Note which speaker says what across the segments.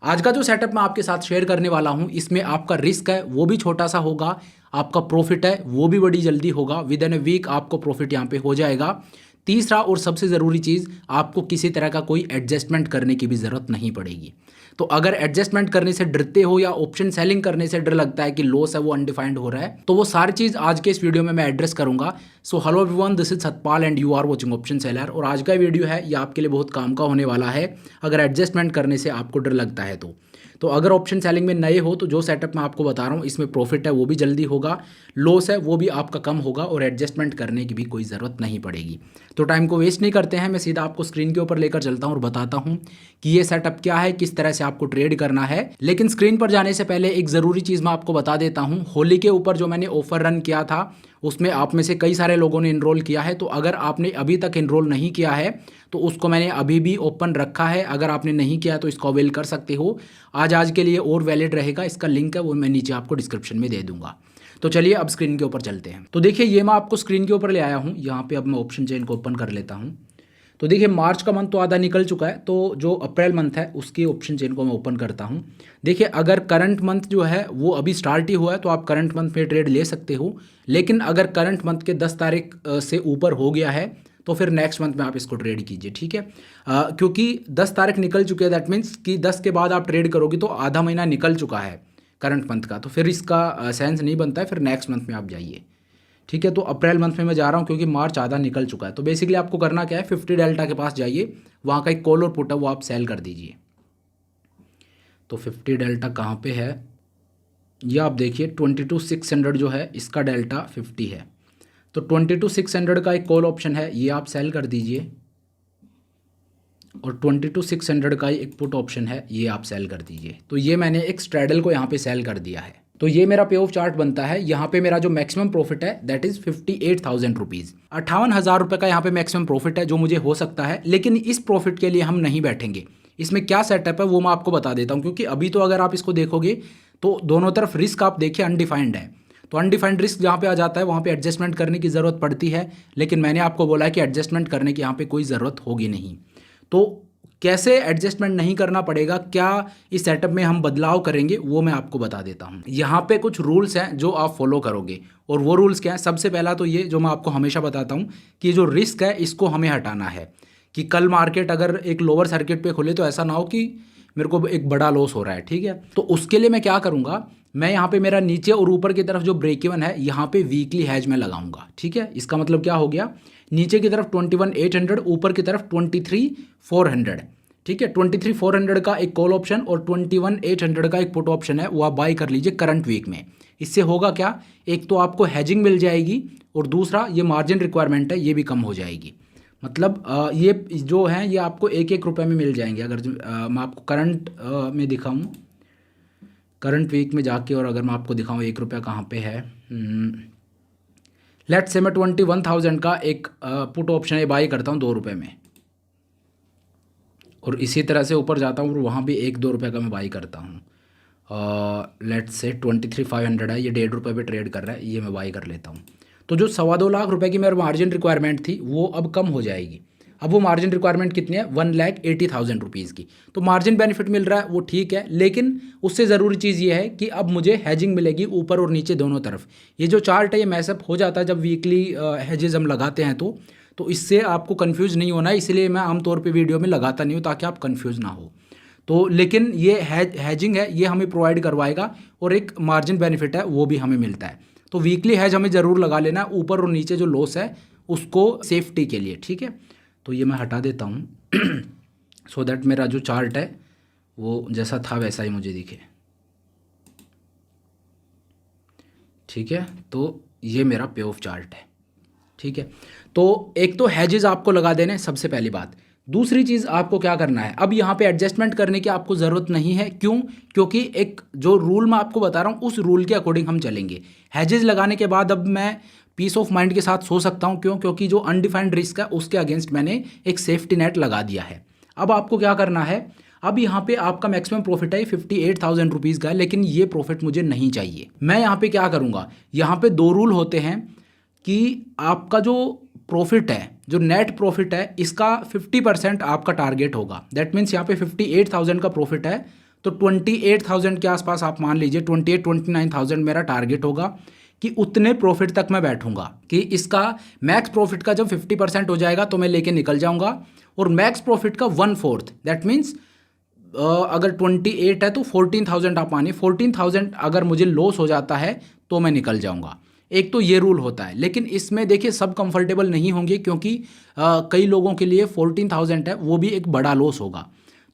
Speaker 1: आज का जो सेटअप मैं आपके साथ शेयर करने वाला हूं, इसमें आपका रिस्क है वो भी छोटा सा होगा, आपका प्रॉफिट है वो भी बड़ी जल्दी होगा। विद इन ए वीक आपको प्रॉफिट यहाँ पे हो जाएगा। तीसरा और सबसे ज़रूरी चीज़, आपको किसी तरह का कोई एडजस्टमेंट करने की भी ज़रूरत नहीं पड़ेगी। तो अगर एडजस्टमेंट करने से डरते हो या ऑप्शन सेलिंग करने से डर लगता है कि लॉस है वो अनडिफाइंड हो रहा है, तो वो सारी चीज़ आज के इस वीडियो में मैं एड्रेस करूंगा। So hello everyone, this is Satpal and you are watching option seller. और आज का वीडियो है ये आपके लिए बहुत काम का होने वाला है अगर एडजस्टमेंट करने से आपको डर लगता है तो अगर ऑप्शन सेलिंग में नए हो तो जो सेटअप मैं आपको बता रहा हूँ इसमें प्रॉफिट है वो भी जल्दी होगा, लॉस है वो भी आपका कम होगा और एडजस्टमेंट करने की भी कोई ज़रूरत नहीं पड़ेगी। तो टाइम को वेस्ट नहीं करते हैं, मैं सीधा आपको स्क्रीन के ऊपर लेकर चलता हूँ और बताता हूँ कि ये सेटअप क्या है, किस तरह से आपको ट्रेड करना है। लेकिन स्क्रीन पर जाने से पहले एक ज़रूरी चीज़ मैं आपको बता देता हूँ। होली के ऊपर जो मैंने ऑफर रन किया था उसमें आप में से कई सारे लोगों ने इनरोल किया है। तो अगर आपने अभी तक इनरोल नहीं किया है तो उसको मैंने अभी भी ओपन रखा है। अगर आपने नहीं किया तो इसको अवेल कर सकते हो। आज के लिए और वैलिड रहेगा। इसका लिंक है वो मैं नीचे आपको डिस्क्रिप्शन में दे दूंगा। तो चलिए अब स्क्रीन के ऊपर चलते हैं। तो देखिए ये मैं आपको स्क्रीन के ऊपर ले आया हूँ। यहाँ पे अब मैं ऑप्शन चेन को ओपन कर लेता हूँ। तो देखिए मार्च का मंथ तो आधा निकल चुका है, तो जो अप्रैल मंथ है उसकी ऑप्शन चेन को मैं ओपन करता हूँ। देखिए अगर करंट मंथ जो है वो अभी स्टार्ट ही हुआ है तो आप करंट मंथ में ट्रेड ले सकते हो। लेकिन अगर करंट मंथ के 10 तारीख से ऊपर हो गया है तो फिर नेक्स्ट मंथ में आप इसको ट्रेड कीजिए, ठीक है। क्योंकि 10 तारीख निकल चुकी है, दैट मीन्स कि 10 के बाद आप ट्रेड करोगे तो आधा महीना निकल चुका है करंट मंथ का, तो फिर इसका सेंस नहीं बनता है। फिर नेक्स्ट मंथ में आप जाइए, ठीक है। तो अप्रैल मंथ में मैं जा रहा हूँ क्योंकि मार्च आधा निकल चुका है। तो बेसिकली आपको करना क्या है, 50 डेल्टा के पास जाइए, वहाँ का एक कॉल और पुट है वो आप सेल कर दीजिए। तो 50 डेल्टा कहाँ पे है ये आप देखिए, 22,600 जो है इसका डेल्टा 50 है। तो 22,600 का एक कॉल ऑप्शन है ये आप सेल कर दीजिए और 22,600 का ही एक पुट ऑप्शन है ये आप सेल कर दीजिए। तो ये मैंने एक स्ट्रैडल को यहाँ पे सेल कर दिया है। तो ये मेरा पे ऑफ चार्ट बनता है। यहाँ पे मेरा जो मैक्सिमम प्रॉफिट है दैट इज 58,000 रुपीज़, 58,000 रुपये का यहाँ पे मैक्सिमम प्रॉफिट है जो मुझे हो सकता है। लेकिन इस प्रॉफिट के लिए हम नहीं बैठेंगे। इसमें क्या सेटअप है वो मैं आपको बता देता हूँ, क्योंकि अभी तो अगर आप इसको देखोगे तो दोनों तरफ रिस्क आप देखिए अनडिफाइंड है। तो अनडिफाइंड रिस्क जहाँ पे आ जाता है वहाँ पे एडजस्टमेंट करने की ज़रूरत पड़ती है। लेकिन मैंने आपको बोला है कि एडजस्टमेंट करने की यहाँ पे कोई ज़रूरत होगी नहीं। तो कैसे एडजस्टमेंट नहीं करना पड़ेगा, क्या इस सेटअप में हम बदलाव करेंगे, वो मैं आपको बता देता हूँ। यहाँ पे कुछ रूल्स हैं जो आप फॉलो करोगे। और वो रूल्स क्या है, सबसे पहला तो ये जो मैं आपको हमेशा बताता हूँ कि जो रिस्क है इसको हमें हटाना है। कि कल मार्केट अगर एक लोअर सर्किट पे खुले तो ऐसा ना हो कि मेरे को एक बड़ा लॉस हो रहा है, ठीक है। तो उसके लिए मैं क्या करूँगा, मैं यहाँ पे मेरा नीचे और ऊपर की तरफ जो ब्रेक इवन है यहाँ पे वीकली हैज में लगाऊंगा, ठीक है। इसका मतलब क्या हो गया, नीचे की तरफ 21,800, ऊपर की तरफ 23,400, ठीक है। 23,400 का एक कॉल ऑप्शन और 21,800 का एक पुट ऑप्शन है वो आप बाई कर लीजिए करंट वीक में। इससे होगा क्या, एक तो आपको हैजिंग मिल जाएगी और दूसरा ये मार्जिन रिक्वायरमेंट है ये भी कम हो जाएगी। मतलब ये जो है ये आपको एक एक रुपये में मिल जाएंगे। अगर मैं आपको करंट में दिखाऊं, करंट वीक में जाके और अगर मैं आपको दिखाऊं 1 रुपया कहाँ पे है, लेट से मैं 21,000 का एक पुट ऑप्शन है बाई करता हूँ 2 रुपये में, और इसी तरह से ऊपर जाता हूँ और वहाँ भी 1-2 रुपये का मैं बाई करता हूँ। लेट से 23,500 है, ये 1.5 रुपये पे ट्रेड कर रहा है, ये मैं बाई कर लेता हूँ। तो जो 2.25 लाख रुपए की मेरी मार्जिन रिक्वायरमेंट थी वो अब कम हो जाएगी। अब वो मार्जिन रिक्वायरमेंट कितनी है, 1,80,000 रुपीज़ की। तो मार्जिन बेनिफिट मिल रहा है वो ठीक है, लेकिन उससे ज़रूरी चीज़ ये है कि अब मुझे हैजिंग मिलेगी ऊपर और नीचे दोनों तरफ। ये जो चार्ट है ये मैसअप हो जाता है जब वीकली हैजेस हम लगाते हैं तो इससे आपको कन्फ्यूज़ नहीं होना है। इसलिए मैं आमतौर पर वीडियो में लगाता नहीं हूँ ताकि आप कन्फ्यूज़ ना हो। तो लेकिन ये हैजिंग है ये हमें प्रोवाइड करवाएगा और एक मार्जिन बेनिफिट है वो भी हमें मिलता है। तो वीकली हैज हमें ज़रूर लगा लेना, ऊपर और नीचे जो लॉस है उसको सेफ्टी के लिए, ठीक है। तो ये मैं हटा देता हूँ सो दैट मेरा जो चार्ट है वो जैसा था वैसा ही मुझे दिखे, ठीक है। तो ये मेरा पे ऑफ चार्ट है, ठीक है। तो एक तो हैजेस आपको लगा देने सबसे पहली बात। दूसरी चीज़ आपको क्या करना है, अब यहाँ पे एडजस्टमेंट करने की आपको ज़रूरत नहीं है। क्यों, क्योंकि एक जो रूल मैं आपको बता रहा हूँ उस रूल के अकॉर्डिंग हम चलेंगे। हैजेस लगाने के बाद अब मैं पीस ऑफ माइंड के साथ सो सकता हूँ। क्यों, क्योंकि जो अनडिफाइंड रिस्क है उसके अगेंस्ट मैंने एक सेफ्टी नेट लगा दिया है। अब आपको क्या करना है, अब यहाँ पे आपका मैक्सिमम प्रॉफिट है 58,000 रुपीज़ का है, लेकिन ये प्रॉफिट मुझे नहीं चाहिए। मैं यहाँ पे क्या करूँगा, यहाँ पे 2 रूल होते हैं कि आपका जो प्रॉफिट है, जो नेट प्रॉफिट है, इसका 50% आपका टारगेट होगा। दैट मीन्स यहाँ पे 58,000 का प्रॉफिट है तो 28,000 के आसपास आप मान लीजिए, 29,000 मेरा टारगेट होगा कि उतने प्रॉफिट तक मैं बैठूंगा कि इसका मैक्स प्रॉफिट का जब 50% हो जाएगा तो मैं लेके निकल जाऊंगा, और मैक्स प्रॉफिट का 1/4, दैट मीन्स अगर 28 है तो 14,000 आप मानिए, 14,000 अगर मुझे लॉस हो जाता है तो मैं निकल जाऊंगा। एक तो ये रूल होता है, लेकिन इसमें देखिए सब कंफर्टेबल नहीं होंगे, क्योंकि कई लोगों के लिए 14,000 है वो भी एक बड़ा लॉस होगा।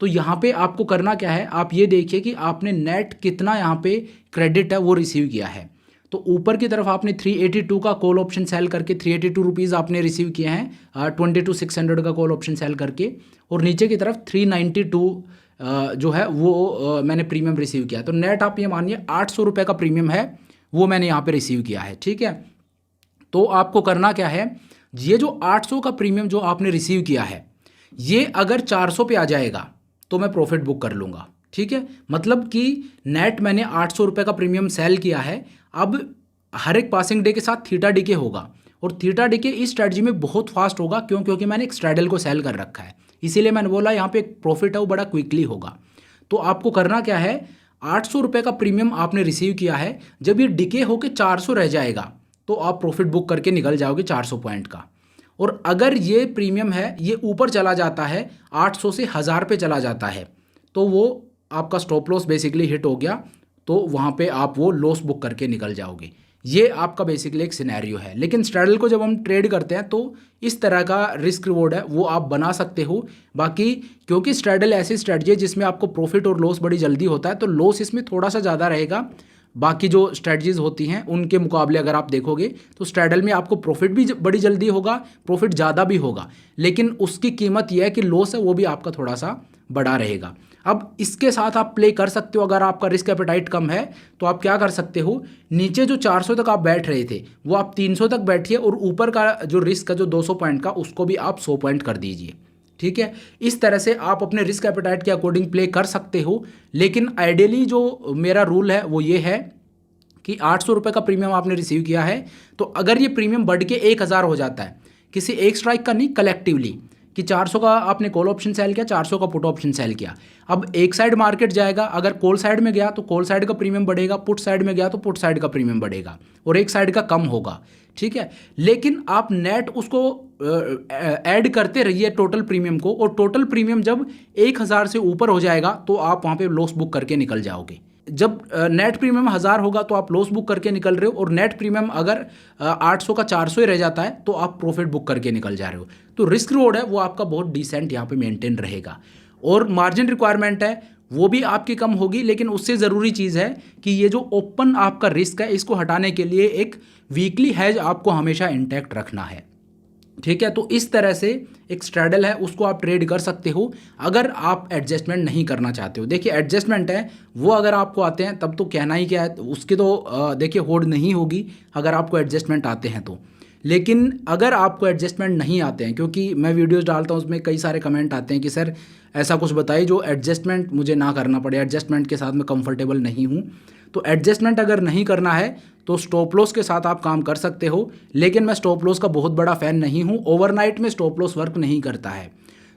Speaker 1: तो यहाँ पे आपको करना क्या है, आप ये देखिए कि आपने नेट कितना यहाँ पे क्रेडिट है वो रिसीव किया है। तो ऊपर की तरफ आपने 382 का कॉल ऑप्शन सेल करके 382 रुपीज़ आपने रिसीव किए हैं 22,600 का कॉल ऑप्शन सेल करके, और नीचे की तरफ 392 जो है वो मैंने प्रीमियम रिसीव किया। तो नेट आप ये मानिए 800 रुपये का प्रीमियम है वो मैंने यहाँ पे रिसीव किया है, ठीक है। तो आपको करना क्या है, ये जो 800 का प्रीमियम जो आपने रिसीव किया है, ये अगर 400 पे आ जाएगा तो मैं प्रॉफिट बुक कर लूँगा, ठीक है। मतलब कि नेट मैंने 800 रुपये का प्रीमियम सेल किया है। अब हर एक पासिंग डे के साथ थीटा डीके होगा, और थीटा डीके इस स्ट्रेटजी में बहुत फास्ट होगा, क्योंकि मैंने एक स्ट्रैडल को सेल कर रखा है, इसीलिए मैंने बोला यहाँ पे एक प्रॉफिट है वो बड़ा क्विकली होगा। तो आपको करना क्या है, 800 रुपये का प्रीमियम आपने रिसीव किया है, जब ये डिके होकर 400 रह जाएगा तो आप प्रॉफिट बुक करके निकल जाओगे 400 पॉइंट का। और अगर ये प्रीमियम है ये ऊपर चला जाता है 800 से 1000 पे चला जाता है, तो वो आपका स्टॉप लॉस बेसिकली हिट हो गया, तो वहाँ पे आप वो लॉस बुक करके निकल जाओगे। ये आपका बेसिकली एक सिनेरियो है। लेकिन स्ट्रैडल को जब हम ट्रेड करते हैं तो इस तरह का रिस्क रिवॉर्ड है वो आप बना सकते हो। बाकी क्योंकि स्ट्रैडल ऐसी स्ट्रेटजी है जिसमें आपको प्रॉफिट और लॉस बड़ी जल्दी होता है, तो लॉस इसमें थोड़ा सा ज़्यादा रहेगा बाकी जो स्ट्रेटजीज होती हैं उनके मुकाबले। अगर आप देखोगे तो स्ट्रैडल में आपको प्रॉफिट भी बड़ी जल्दी होगा, प्रॉफिट ज़्यादा भी होगा, लेकिन उसकी कीमत यह है कि लॉस है वो भी आपका थोड़ा सा बड़ा रहेगा। अब इसके साथ आप प्ले कर सकते हो, अगर आपका रिस्क एपेटाइट कम है तो आप क्या कर सकते हो, नीचे जो 400 तक आप बैठ रहे थे वो आप 300 तक बैठिए, और ऊपर का जो रिस्क है जो 200 पॉइंट का उसको भी आप 100 पॉइंट कर दीजिए, ठीक है। इस तरह से आप अपने रिस्क एपेटाइट के अकॉर्डिंग प्ले कर सकते हो। लेकिन आइडियली जो मेरा रूल है वो ये है कि 800 रुपये का प्रीमियम आपने रिसीव किया है, तो अगर ये प्रीमियम बढ़ के 1000 हो जाता है, किसी एक स्ट्राइक का नहीं, कलेक्टिवली, कि 400 का आपने कॉल ऑप्शन सेल किया, 400 का पुट ऑप्शन सेल किया, अब एक साइड मार्केट जाएगा, अगर कॉल साइड में गया तो कॉल साइड का प्रीमियम बढ़ेगा, पुट साइड में गया तो पुट साइड का प्रीमियम बढ़ेगा, और एक साइड का कम होगा, ठीक है। लेकिन आप नेट उसको ऐड करते रहिए टोटल प्रीमियम को, और टोटल प्रीमियम जब 1000 से ऊपर हो जाएगा तो आप वहाँ पे लॉस बुक करके निकल जाओगे। जब नेट प्रीमियम 1000 होगा तो आप लॉस बुक करके निकल रहे हो, और नेट प्रीमियम अगर 800 का 400 ही रह जाता है तो आप प्रॉफिट बुक करके निकल जा रहे हो। तो रिस्क रिवॉर्ड है वो आपका बहुत डिसेंट यहाँ पे मेंटेन रहेगा, और मार्जिन रिक्वायरमेंट है वो भी आपकी कम होगी। लेकिन उससे ज़रूरी चीज़ है कि ये जो ओपन आपका रिस्क है इसको हटाने के लिए एक वीकली हैज आपको हमेशा इंटैक्ट रखना है, ठीक है। तो इस तरह से एक स्ट्रैडल है उसको आप ट्रेड कर सकते हो अगर आप एडजस्टमेंट नहीं करना चाहते हो। देखिए एडजस्टमेंट है वो अगर आपको आते हैं तब तो कहना ही क्या है, उसकी तो देखिए होड़ नहीं होगी अगर आपको एडजस्टमेंट आते हैं तो। लेकिन अगर आपको एडजस्टमेंट नहीं आते हैं, क्योंकि मैं वीडियोस डालता हूँ उसमें कई सारे कमेंट आते हैं कि सर ऐसा कुछ बताइए जो एडजस्टमेंट मुझे ना करना पड़े, एडजस्टमेंट के साथ मैं कंफर्टेबल नहीं हूँ। तो एडजस्टमेंट अगर नहीं करना है तो स्टॉप लॉस के साथ आप काम कर सकते हो, लेकिन मैं स्टॉप लॉस का बहुत बड़ा फ़ैन नहीं हूँ। ओवरनाइट में स्टॉप लॉस वर्क नहीं करता है,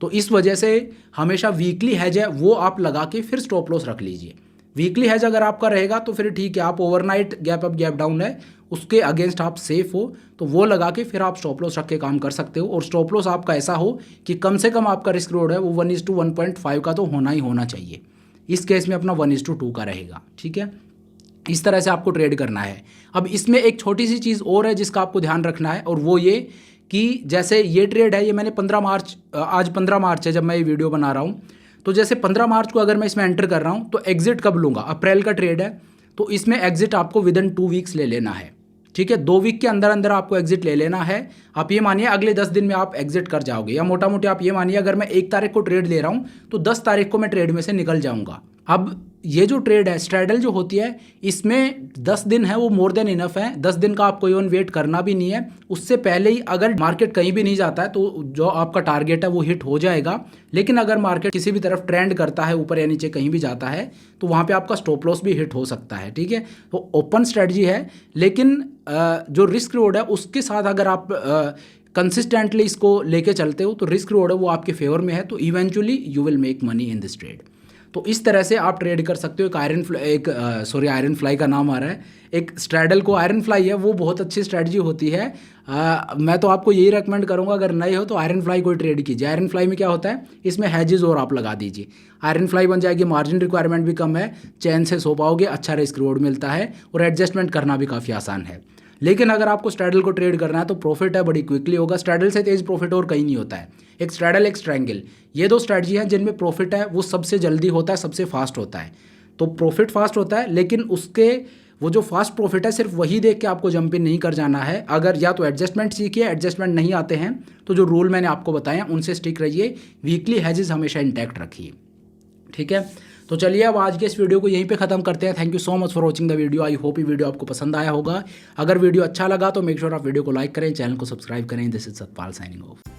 Speaker 1: तो इस वजह से हमेशा वीकली हैज है वो आप लगा के फिर स्टॉप लॉस रख लीजिए। वीकली हैज अगर आपका रहेगा तो फिर ठीक है, आप overnight gap up gap down है उसके अगेंस्ट आप सेफ हो तो वो लगा के फिर आप स्टॉप लॉस रख के काम कर सकते हो। और स्टॉप लॉस आपका ऐसा हो कि कम से कम आपका रिस्क रिवॉर्ड है वो 1:1.5 का तो होना ही होना चाहिए। इस केस में अपना 1:2 का रहेगा, ठीक है। इस तरह से आपको ट्रेड करना है। अब इसमें एक छोटी सी चीज़ और है जिसका आपको ध्यान रखना है, और वो ये कि जैसे ये ट्रेड है ये मैंने 15 मार्च, आज 15 मार्च है जब मैं ये वीडियो बना रहा हूँ, तो जैसे 15 मार्च को अगर मैं इसमें एंटर कर रहा हूँ तो एग्जिट कब लूँगा, अप्रैल का ट्रेड है तो इसमें एग्जिट आपको विदिन 2 वीक्स ले लेना है, ठीक है। 2 वीक के अंदर अंदर आपको एग्जिट ले लेना है। आप ये मानिए अगले 10 दिन में आप एग्जिट कर जाओगे, या मोटा मोटी आप ये मानिए अगर मैं 1 तारीख को ट्रेड ले रहा हूँ तो 10 तारीख को मैं ट्रेड में से निकल जाऊँगा। अब ये जो ट्रेड है स्ट्रैडल जो होती है इसमें 10 दिन है वो मोर देन इनफ है, 10 दिन का आपको इवन वेट करना भी नहीं है। उससे पहले ही अगर मार्केट कहीं भी नहीं जाता है तो जो आपका टारगेट है वो हिट हो जाएगा। लेकिन अगर मार्केट किसी भी तरफ ट्रेंड करता है ऊपर या नीचे कहीं भी जाता है तो वहाँ पे आपका स्टॉप लॉस भी हिट हो सकता है, ठीक है। तो ओपन स्ट्रेटजी है, लेकिन जो रिस्क रिवॉर्ड है उसके साथ अगर आप कंसिस्टेंटली इसको लेके चलते हो तो रिस्क रिवॉर्ड है वो आपके फेवर में है, तो eventually you will make money in this trade. तो इस तरह से आप ट्रेड कर सकते हो। आयरन फ्लाई का नाम आ रहा है, एक स्ट्रैडल को आयरन फ्लाई है, वो बहुत अच्छी स्ट्रैटेजी होती है। मैं तो आपको यही रेकमेंड करूंगा, अगर नए हो तो आयरन फ्लाई को ट्रेड कीजिए। आयरन फ्लाई में क्या होता है, इसमें हैजेस और आप लगा दीजिए, आयरन फ्लाई बन जाएगी, मार्जिन रिक्वायरमेंट भी कम है, चैन से सो पाओगे, अच्छा रिस्क रिवॉर्ड मिलता है और एडजस्टमेंट करना भी काफ़ी आसान है। लेकिन अगर आपको स्ट्रैडल को ट्रेड करना है तो प्रॉफिट है बड़ी क्विकली होगा। स्ट्रैडल से तेज प्रॉफिट और कहीं नहीं होता है। एक स्ट्रैडल, एक स्ट्रैंगल, ये दो स्ट्रैटेजी हैं जिनमें प्रॉफिट है वो सबसे जल्दी होता है, सबसे फास्ट होता है। तो प्रॉफिट फास्ट होता है, लेकिन उसके वो जो फास्ट प्रॉफिट है सिर्फ वही देख के आपको जंप इन नहीं कर जाना है। अगर या तो एडजस्टमेंट सीखिए, एडजस्टमेंट नहीं आते हैं तो जो रूल मैंने आपको बताए हैं उनसे स्टिक रहिए, वीकली हैजेस हमेशा इंटैक्ट रखिए। ठीक है, तो चलिए अब आज के इस वीडियो को यहीं पे ख़त्म करते हैं। Thank you so much for watching the video. I hope ये वीडियो आपको पसंद आया होगा। अगर वीडियो अच्छा लगा तो मेक श्योर आप वीडियो को लाइक करें, चैनल को सब्सक्राइब करें। This is Satpal signing off.